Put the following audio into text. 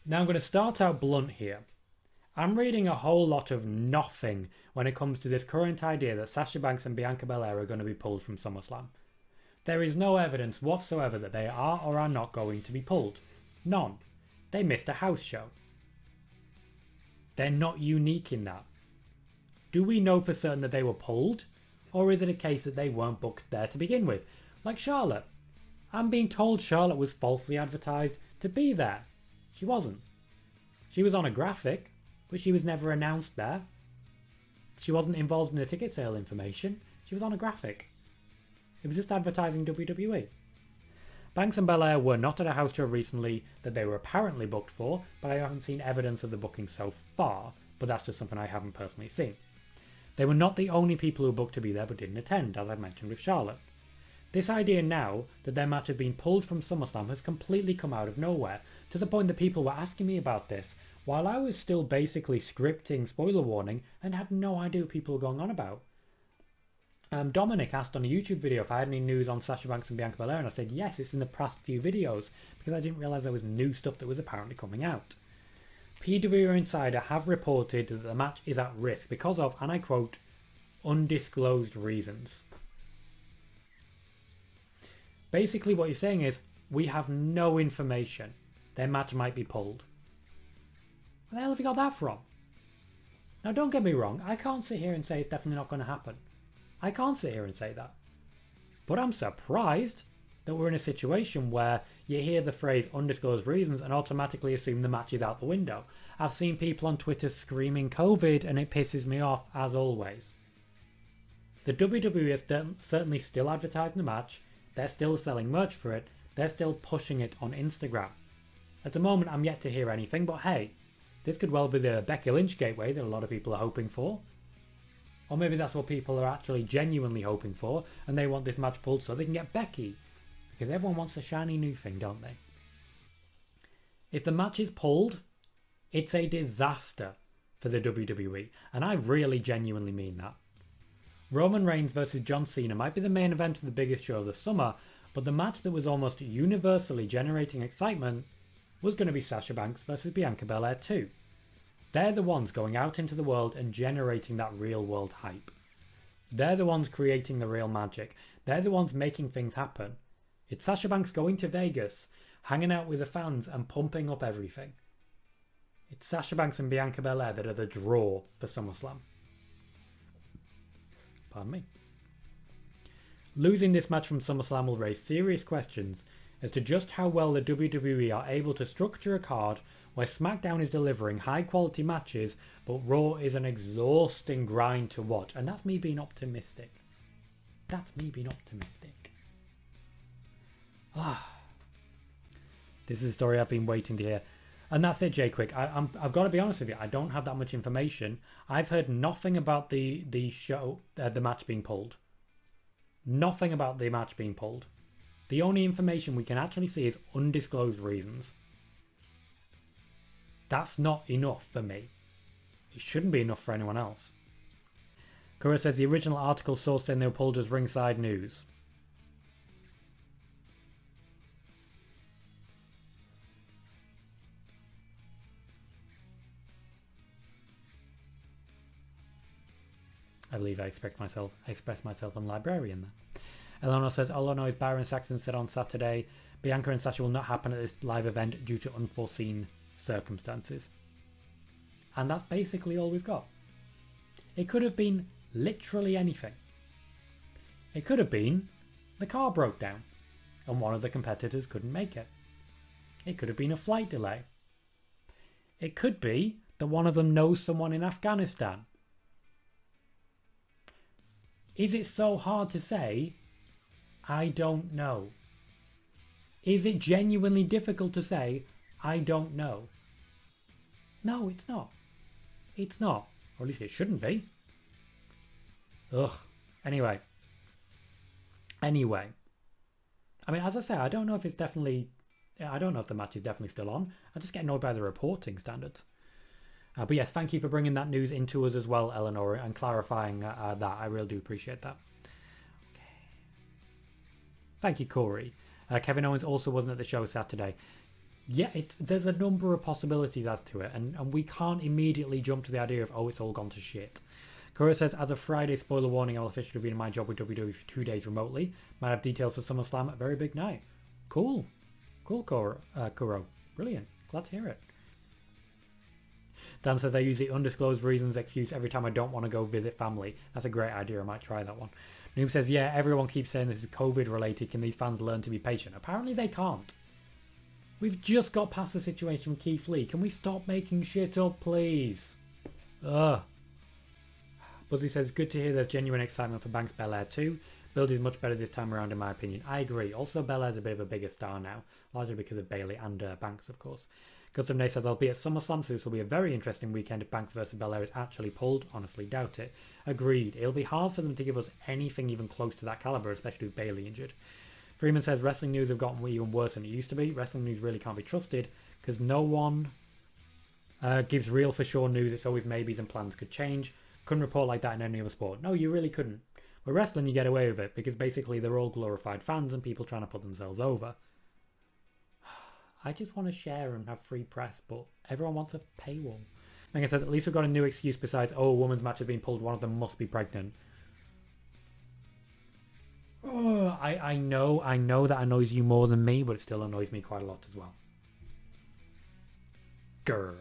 Now I'm going to start out blunt here. I'm reading a whole lot of nothing when it comes to this current idea that Sasha Banks and Bianca Belair are going to be pulled from SummerSlam. There is no evidence whatsoever that they are or are not going to be pulled. None. They missed a house show. They're not unique in that. Do we know for certain that they were pulled? Or is it a case that they weren't booked there to begin with? Like Charlotte. I'm being told Charlotte was falsely advertised to be there. She wasn't. She was on a graphic, but she was never announced there. She wasn't involved in the ticket sale information. She was on a graphic. It was just advertising WWE. Banks and Belair were not at a house show recently that they were apparently booked for, but I haven't seen evidence of the booking so far, but that's just something I haven't personally seen. They were not the only people who were booked to be there but didn't attend, as I mentioned with Charlotte. This idea now that their match had been pulled from SummerSlam has completely come out of nowhere, to the point that people were asking me about this while I was still basically scripting spoiler warning and had no idea what people were going on about. Dominic asked on a YouTube video if I had any news on Sasha Banks and Bianca Belair, and I said yes, it's in the past few videos, because I didn't realise there was new stuff that was apparently coming out. PW Insider have reported that the match is at risk because of, and I quote, undisclosed reasons. Basically what you're saying is, we have no information. Their match might be pulled. Where the hell have you got that from? Now don't get me wrong, I can't sit here and say it's definitely not going to happen. I can't sit here and say that. But I'm surprised that we're in a situation where you hear the phrase undisclosed reasons and automatically assume the match is out the window. I've seen people on Twitter screaming COVID and it pisses me off as always. The WWE is certainly still advertising the match. They're still selling merch for it. They're still pushing it on Instagram. At the moment I'm yet to hear anything, but hey, this could well be the Becky Lynch gateway that a lot of people are hoping for. Or maybe that's what people are actually genuinely hoping for, and they want this match pulled so they can get Becky. Because everyone wants a shiny new thing, don't they? If the match is pulled, it's a disaster for the WWE, and I really genuinely mean that. Roman Reigns versus John Cena might be the main event of the biggest show of the summer, but the match that was almost universally generating excitement was going to be Sasha Banks versus Bianca Belair too. They're the ones going out into the world and generating that real world hype. They're the ones creating the real magic. They're the ones making things happen. It's Sasha Banks going to Vegas, hanging out with the fans and pumping up everything. It's Sasha Banks and Bianca Belair that are the draw for SummerSlam. Pardon me. Losing this match from SummerSlam will raise serious questions as to just how well the WWE are able to structure a card where SmackDown is delivering high quality matches, but Raw is an exhausting grind to watch. And that's me being optimistic. That's me being optimistic. This is a story I've been waiting to hear. And that's it, Jay Quick. I've got to be honest with you. I don't have that much information. I've heard nothing about the show, the match being pulled. Nothing about the match being pulled. The only information we can actually see is undisclosed reasons. That's not enough for me. It shouldn't be enough for anyone else. Kura says the original article source saying they were pulled as ringside news. I believe I expressed myself on librarian there. Eleanor says, all I know is Byron Saxton said on Saturday, Bianca and Sasha will not happen at this live event due to unforeseen circumstances. And that's basically all we've got. It could have been literally anything. It could have been the car broke down and one of the competitors couldn't make it. It could have been a flight delay. It could be that one of them knows someone in Afghanistan. Is it so hard to say? I don't know. Is it genuinely difficult to say? I don't know. No, it's not. It's not. Or at least it shouldn't be. Ugh. Anyway. I mean, as I say, I don't know if it's definitely... I don't know if the match is definitely still on. I just get annoyed by the reporting standards. But yes, thank you for bringing that news into us as well, Eleanor, and clarifying that. I really do appreciate that. Okay. Thank you, Corey. Kevin Owens also wasn't at the show Saturday. Yeah, there's a number of possibilities as to it, and we can't immediately jump to the idea of, oh, it's all gone to shit. Cora says, as a Friday spoiler warning, I will officially be in my job with WWE for 2 days remotely. Might have details for SummerSlam. A very big night. Cool. Cool, Kuro. Brilliant. Glad to hear it. Dan says, I use the undisclosed reasons excuse every time I don't want to go visit family. That's a great idea. I might try that one. Noob says, yeah, everyone keeps saying this is COVID related. Can these fans learn to be patient? Apparently they can't. We've just got past the situation with Keith Lee. Can we stop making shit up, please? Ugh. Buzzy says, good to hear there's genuine excitement for Banks Belair too. Build is much better this time around in my opinion. I agree. Also, Belair's a bit of a bigger star now. Largely because of Bayley and Banks, of course. Custom Nay says, I'll be at SummerSlam, so this will be a very interesting weekend if Banks versus Belair is actually pulled. Honestly, doubt it. Agreed. It'll be hard for them to give us anything even close to that caliber, especially with Bayley injured. Freeman says, wrestling news have gotten even worse than it used to be. Wrestling news really can't be trusted because no one gives real for sure news. It's always maybes and plans could change. Couldn't report like that in any other sport. No, you really couldn't. With wrestling, you get away with it because basically they're all glorified fans and people trying to put themselves over. I just want to share and have free press, but everyone wants a paywall. Megan says, at least we've got a new excuse besides, oh, a woman's match has been pulled, one of them must be pregnant. Oh, I know that annoys you more than me, but it still annoys me quite a lot as well. Grr.